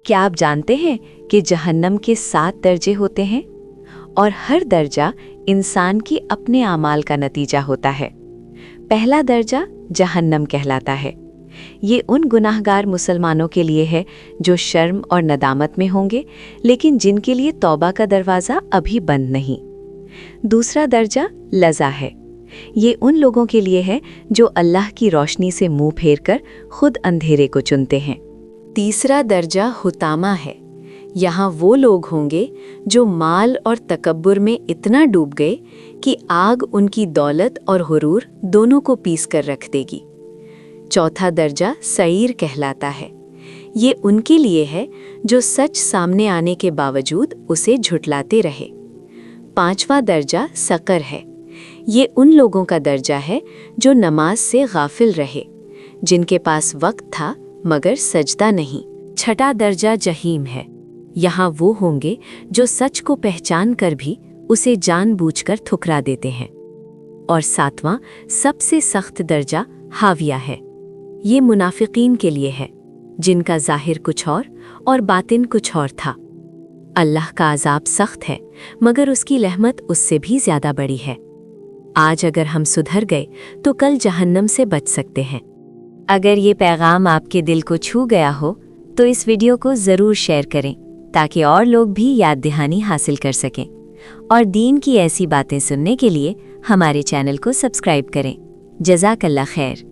क्या आप जानते हैं कि जहन्नम के 7 दर्जे होते हैं और हर दर्जा इंसान की अपने आमाल का नतीजा होता है। पहला दर्जा जहन्नम कहलाता है। ये उन गुनाहगार मुसलमानों के लिए है जो शर्म और नदामत में होंगे, लेकिन जिनके लिए तौबा का दरवाज़ा अभी बंद नहीं। दूसरा दर्जा लज़ा है। ये उन लोगों के लिए है जो अल्लाह की रोशनी से मुंह फेरकर खुद अंधेरे को चुनते हैं। तीसरा दर्जा हुतामा है। यहाँ वो लोग होंगे जो माल और तकब्बुर में इतना डूब गए कि आग उनकी दौलत और हुरूर दोनों को पीस कर रख देगी। चौथा दर्जा सईर कहलाता है। ये उनके लिए है जो सच सामने आने के बावजूद उसे झुठलाते रहे। पांचवा दर्जा सकर है। ये उन लोगों का दर्जा है जो नमाज से गाफिल रहे, जिनके पास वक्त था मगर सजदा नहीं। छठा दर्जा जहीम है। यहाँ वो होंगे जो सच को पहचान कर भी उसे जानबूझकर ठुकरा देते हैं। और सातवां सबसे सख्त दर्जा हाविया है। ये मुनाफिकीन के लिए है, जिनका ज़ाहिर कुछ और बातिन कुछ और था। अल्लाह का अज़ाब सख्त है, मगर उसकी रहमत उससे भी ज़्यादा बड़ी है। आज अगर हम सुधर गए तो कल जहन्नम से बच सकते हैं। अगर ये पैगाम आपके दिल को छू गया हो तो इस वीडियो को ज़रूर शेयर करें, ताकि और लोग भी याद दहानी हासिल कर सकें। और दीन की ऐसी बातें सुनने के लिए हमारे चैनल को सब्सक्राइब करें। जज़ाकल्लाह खैर।